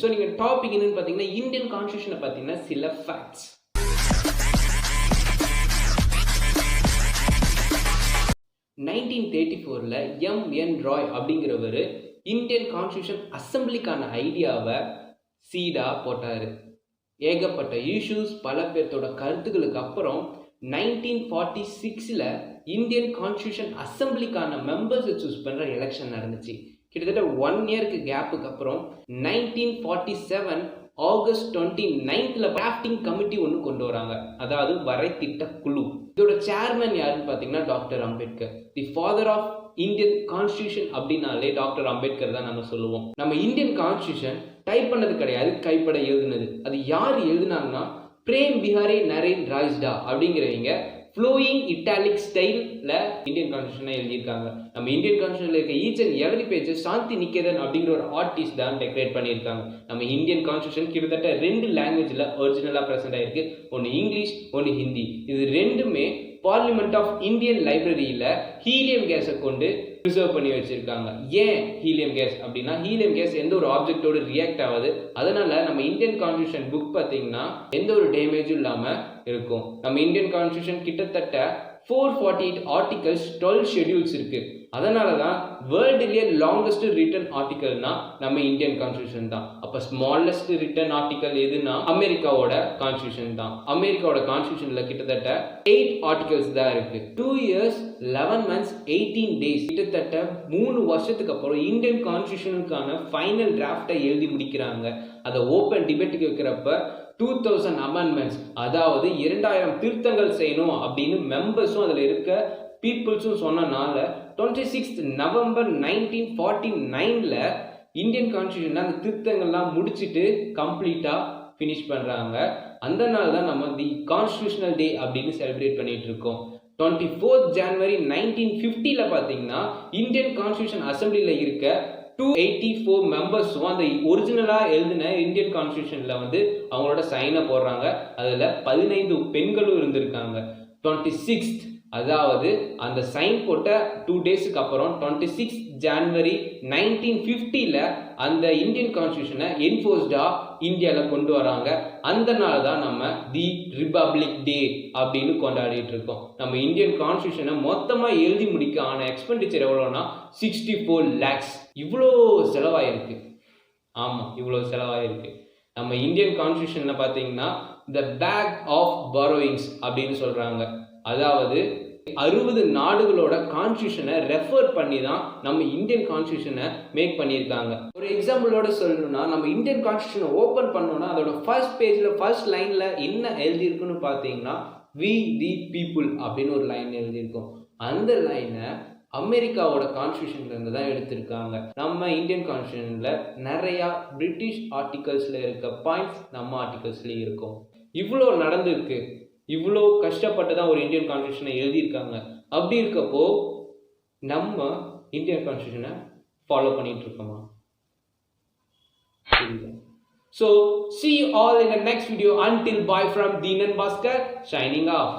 So நீங்கள் topic என்னன்னு பார்த்தீங்கன்னா இந்தியன் கான்ஸ்டியூஷனை பார்த்தீங்கன்னா சில ஃபேக்ட்ஸ். எம்.என். ராய் அப்படிங்கிறவர் இந்தியன் கான்ஸ்டியூஷன் அசம்பிளிக்கான ஐடியாவை சீடாக போட்டார். ஏகப்பட்ட இஷ்யூஸ், பல பேர்த்தோட கருத்துக்களுக்கு அப்புறம் 1946 இந்தியன் கான்ஸ்டியூஷன் அசம்பிளிக்கான மெம்பர்ஸை சூஸ் பண்ணுற எலெக்ஷன் நடந்துச்சு. கிட்டத்தட்ட 1 இயருக்கு கேப்புக்கு அப்புறம் 1947 ஆகஸ்ட் 29 டிராஃப்டிங் கமிட்டி ஒன்று கொண்டு வராங்க, அதாவது வரைத்திட்ட குழு. இதோட சேர்மன் யாருன்னு பார்த்தீங்கன்னா doctor Ambedkar. The father of Indian constitution அப்படின்னாலே டாக்டர் அம்பேத்கர் தான் நம்ம சொல்லுவோம். நம்ம இந்தியன் கான்ஸ்டியூஷன் டைப் பண்ணது கிடையாது, கைப்பட எழுதுனது. அது யார் எழுதுனாங்கன்னா பிரேம் பிஹாரி நரேன் ராய்ஸ்டா அப்படிங்கிறவங்க ஃப்ளோயிங் இட்டாலிக் ஸ்டைலில் இந்தியன் கான்ஸ்டியூஷனை எழுதியிருக்காங்க. நம்ம இந்தியன் கான்ஸ்டியூஷனில் இருக்க each and every page Shanti Niketan அப்படிங்கிற ஒரு ஆர்டிஸ்ட் தான் டெக்கரேட் பண்ணியிருக்காங்க. நம்ம இந்தியன் கான்ஸ்டியூஷன் கிட்டத்தட்ட 2 லாங்குவேஜில் ஒரிஜினலாக ப்ரெசென்ட் ஆயிருக்கு. ஒன்று இங்கிலீஷ், ஒன்று ஹிந்தி. இது ரெண்டுமே பார்லிமெண்ட் ஆஃப் இந்தியன் லைப்ரரியில் ஹீலியம் கேஸை கொண்டு ப்ரிசர்வ் பண்ணி வச்சிருக்காங்க. ஏன் ஹீலியம் கேஸ் அப்படின்னா, ஹீலியம் கேஸ் எந்த ஒரு ஆப்ஜெக்டோடு ரியாக்ட் ஆகுது. அதனால நம்ம இந்தியன் கான்ஸ்டியூஷன் புக் பார்த்தீங்கன்னா எந்த ஒரு டேமேஜும் இல்லாமல் இருக்கும். நம்ம இந்தியன் கான்ஸ்டியூஷன் கிட்டத்தட்ட 448 ஆர்டிகல்ஸ், 12 ஷெட்யூல்ஸ் இருக்கு. அதனால தான் வேர்ல்டுலேயே லாங்கஸ்ட் ரிட்டன் ஆர்டிகல்னா நம்ம இந்தியன் கான்ஸ்டியூஷன் தான். அப்போ ஸ்மாலஸ்ட் ரிட்டன் ஆர்டிகல் எதுனா அமெரிக்காவோட கான்ஸ்டியூஷன் தான். அமெரிக்காவோட கான்ஸ்டியூஷன்ல கிட்டத்தட்ட 8 ஆர்டிகல்ஸ் தான் இருக்கு. 2 இயர்ஸ் 11 months 18 days, கிட்டத்தட்ட 3 வருஷத்துக்கு அப்புறம் இந்தியன் கான்ஸ்டியூஷனுக்கான ஃபைனல் டிராஃப்டை எழுதி முடிக்கிறாங்க. அதை ஓப்பன் டிபேட்டுக்கு வைக்கிறப்ப 2000 அமெண்ட்மெண்ட்ஸ், அதாவது 2000 திருத்தங்கள் செய்யணும் அப்படின்னு மெம்பர்ஸும் அதில் இருக்க பீப்புள்ஸும் சொன்னனால 26 நவம்பர் 1949 இந்தியன் கான்ஸ்டியூஷன் அந்த திருத்தங்கள்லாம் முடிச்சுட்டு கம்ப்ளீட்டாக ஃபினிஷ் பண்ணுறாங்க. அந்த நாள் தான் நம்ம தி கான்ஸ்டியூஷனல் டே அப்படின்னு செலிப்ரேட் பண்ணிட்டு இருக்கோம். 24 ஜனவரி 1950 பார்த்தீங்கன்னா இந்தியன் கான்ஸ்டியூஷன் அசம்பிளியில் இருக்க 284 மெம்பர்ஸும் அந்த ஒரிஜினலாக எழுதின இந்தியன் கான்ஸ்டியூஷனில் அவங்களோட சைனை போடுறாங்க. அதில் 15 பெண்களும் இருந்திருக்காங்க. 26 அதாவது அந்த சைன் போட்ட 2 டேஸுக்கு அப்புறம் 26 ஜனவரி 1950 அந்த இந்தியன் கான்ஸ்டியூஷனை என்ஃபோர்ஸ்டா இந்தியாவில் கொண்டு வராங்க. அந்த நாள் தான் நம்ம தி ரிபப்ளிக் டே அப்படின்னு கொண்டாடிட்டு இருக்கோம். நம்ம இந்தியன் கான்ஸ்டியூஷனை மொத்தமாக எழுதி முடிக்க ஆன எக்ஸ்பெண்டிச்சர் எவ்வளோனா 64 lakhs. இவ்வளோ செலவாயிருக்கு. ஆமாம், இவ்வளோ செலவாயிருக்கு. நம்ம இந்தியன் கான்ஸ்டியூஷனில் பார்த்தீங்கன்னா த பேக் ஆஃப் பரோயிங்ஸ் அப்படின்னு சொல்கிறாங்க. அதாவது 60 நாடுகளோட கான்ஸ்டியூஷனை ரெஃபர் பண்ணி தான் நம்ம இந்தியன் கான்ஸ்டியூஷனை மேக் பண்ணியிருக்காங்க. ஒரு எக்ஸாம்பிளோட சொல்லணும்னா, நம்ம இந்தியன் கான்ஸ்டியூஷனை ஓப்பன் பண்ணோம்னா அதோட ஃபர்ஸ்ட் பேஜில் ஃபர்ஸ்ட் லைனில் என்ன எழுதியிருக்குன்னு பார்த்தீங்கன்னா வி தி பீப்புள் அப்படின்னு ஒரு லைன் எழுதியிருக்கோம். அந்த லைனை அமெரிக்காவோட கான்ஸ்டியூஷன்ல இருந்து தான் எடுத்திருக்காங்க. நம்ம இந்தியன் கான்ஸ்டியூஷனில் நிறையா பிரிட்டிஷ் ஆர்டிகல்ஸில் இருக்க பாயிண்ட்ஸ் நம்ம ஆர்டிகல்ஸ்லேயும் இருக்கும். இவ்வளோ நடந்திருக்கு, இவ்வளோ கஷ்டப்பட்டு தான் ஒரு இந்தியன் கான்ஸ்டியூஷனை எழுதியிருக்காங்க. அப்படி இருக்கப்போ நம்ம இந்தியன் கான்ஸ்டியூஷனை ஃபாலோ பண்ணிட்டு இருக்கோமா? So see you all in the next video. Until bye from Deenan Bhaskar signing off.